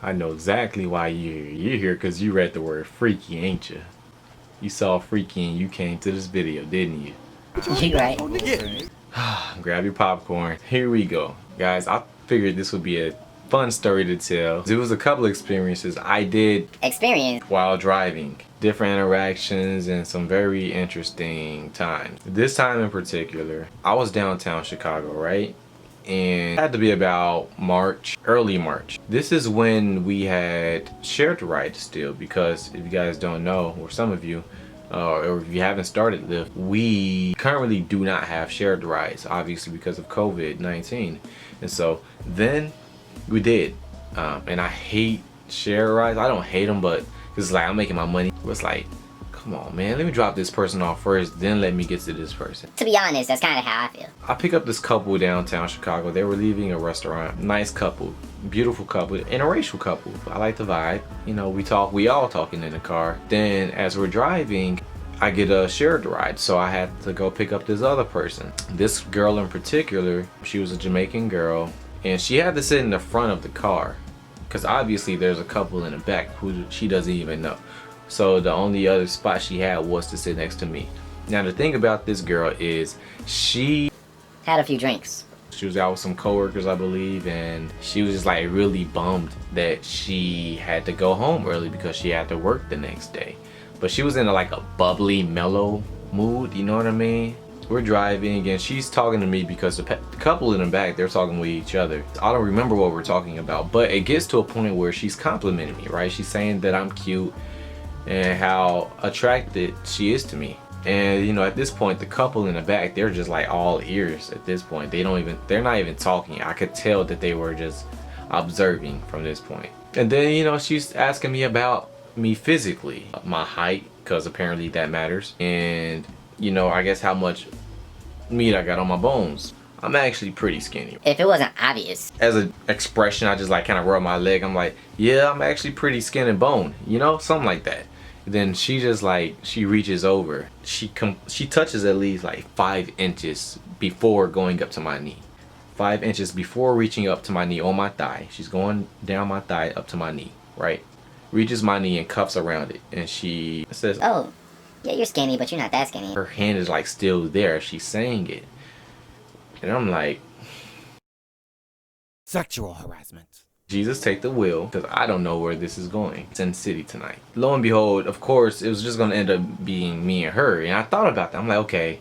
I know exactly why you're here. You're here because you read the word freaky, ain't you? You saw freaky and you came to this video, didn't you? You right. Grab your popcorn. Here we go. Guys, I figured this would be a fun story to tell. There was a couple experiences I did Experience. while driving. Different interactions and some very interesting times. This time in particular, I was downtown Chicago, right? And it had to be about March, early March. This is when we had shared rides still, because if you guys don't know, or some of you, or if you haven't started Lyft, we currently do not have shared rides, obviously because of COVID-19. And so then we did. And I hate shared rides. I don't hate them, but it's like I'm making my money. It's like, come on, man, let me drop this person off first, then let me get to this person. To be honest, that's kind of how I feel. I pick up this couple downtown Chicago. They were leaving a restaurant. Nice couple, beautiful couple, interracial couple. I like the vibe. You know, we all talking in the car. Then as we're driving, I get a shared ride, so I had to go pick up this other person. This girl in particular, she was a Jamaican girl, and she had to sit in the front of the car because obviously there's a couple in the back who she doesn't even know. So the only other spot she had was to sit next to me. Now the thing about this girl is she Had a few drinks. was out with some coworkers, I believe, and she was just like really bummed that she had to go home early because she had to work the next day. But she was in like a bubbly, mellow mood, you know what I mean? We're driving and she's talking to me because the couple in the back, they're talking with each other. I don't remember what we're talking about, but it gets to a point where she's complimenting me, right? She's saying that I'm cute and how attracted she is to me. And you know, at this point, the couple in the back, they're just like all ears at this point. They're not even talking. I could tell that they were just observing from this point. And then, you know, she's asking me about me physically, my height, because apparently that matters. And, you know, I guess how much meat I got on my bones. I'm actually pretty skinny. If it wasn't obvious. As an expression, I just like kind of rub my leg. I'm like, yeah, I'm actually pretty skin and bone, you know, something like that. Then she just like, she reaches over. She touches at least like 5 inches before going up to my knee. 5 inches before reaching up to my knee on my thigh. She's going down my thigh up to my knee, right? Reaches my knee and cuffs around it. And she says, Oh, yeah, you're skinny, but you're not that skinny. her hand is like still there. She's saying it. And I'm like, sexual harassment. Jesus, take the wheel, because I don't know where this is going. It's in the city tonight. Lo and behold, of course, it was just going to end up being me and her. And I thought about that. I'm like, okay,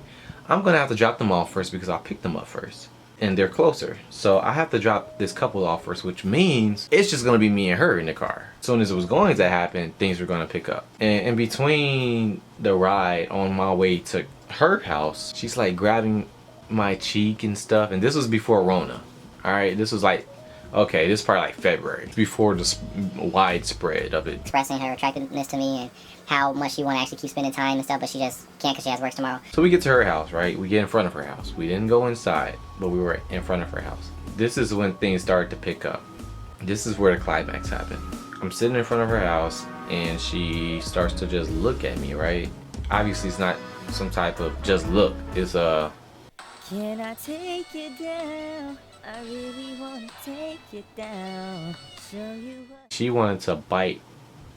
I'm going to have to drop them off first because I picked them up first. And they're closer. So I have to drop this couple off first, which means it's just going to be me and her in the car. As soon as it was going to happen, things were going to pick up. And in between the ride on my way to her house, she's like grabbing my cheek and stuff. And this was before Rona. Alright, this was like, okay, this is probably like February, before the widespread of it. Expressing her attractiveness to me and how much she want to actually keep spending time and stuff, but she just can't because she has work tomorrow. So we get to her house, right? We get in front of her house. We didn't go inside, but we were in front of her house. This is when things started to pick up. This is where the climax happened. I'm sitting in front of her house and she starts to just look at me, right? Obviously it's not some type of just look. It's a... Can I take you down? I really wanna take you down. Show you what. She wanted to bite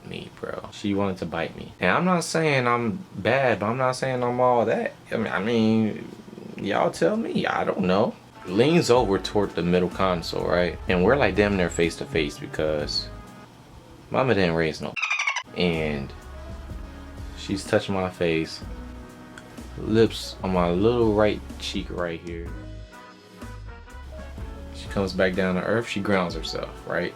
me, bro. She wanted to bite me. And I'm not saying I'm bad, but I'm not saying I'm all that. I mean, y'all tell me. I don't know. Leans over toward the middle console, right? And we're like damn near face to face because mama didn't raise no. And she's touching my face. Lips on my little right cheek right here. She comes back down to earth. She grounds herself, right?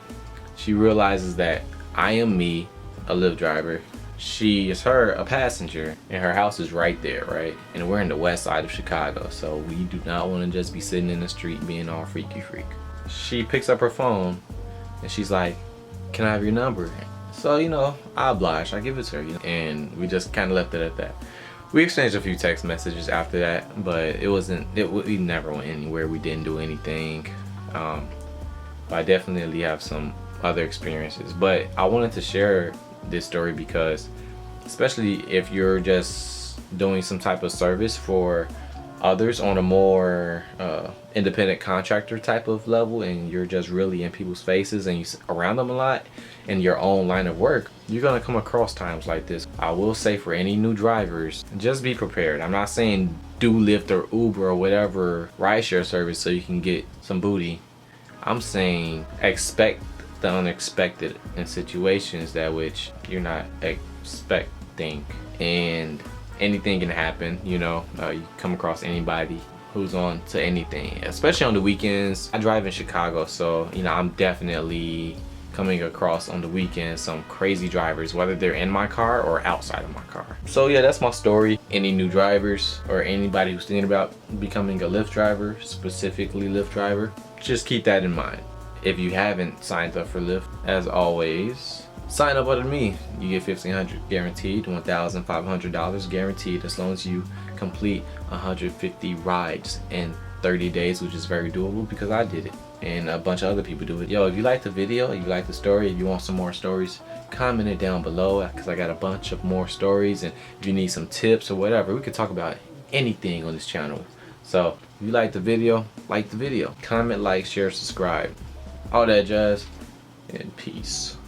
She realizes that I am me, a Lyft driver. She is her, a passenger, and her house is right there, right? And we're in the west side of Chicago, so we do not want to just be sitting in the street being all freaky freak. She picks up her phone and she's like, can I have your number? So, you know, I oblige. I give it to her, you know? And we just kind of left it at that. We exchanged a few text messages after that, but we never went anywhere. We didn't do anything. But I definitely have some other experiences. But I wanted to share this story because, especially if you're just doing some type of service for others on a more independent contractor type of level, and you're just really in people's faces and you're around them a lot, in your own line of work, you're gonna come across times like this. I will say for any new drivers, just be prepared. I'm not saying do Lyft or Uber or whatever rideshare service so you can get some booty. I'm saying expect the unexpected in situations that which you're not expecting, and anything can happen. You know, you come across anybody who's on to anything, especially on the weekends. I drive in Chicago, so you know I'm definitely coming across on the weekends some crazy drivers, whether they're in my car or outside of my car. So yeah, that's my story. Any new drivers or anybody who's thinking about becoming a Lyft driver, specifically Lyft driver, just keep that in mind. If you haven't signed up for Lyft, as always, sign up under me. You get $1,500 guaranteed, $1,500 guaranteed, as long as you complete 150 rides in 30 days, which is very doable because I did it and a bunch of other people do it. Yo, if you like the video, if you like the story, if you want some more stories, comment it down below because I got a bunch of more stories, and if you need some tips or whatever, we could talk about anything on this channel. So if you like the video, comment, like, share, subscribe, all that jazz, and peace.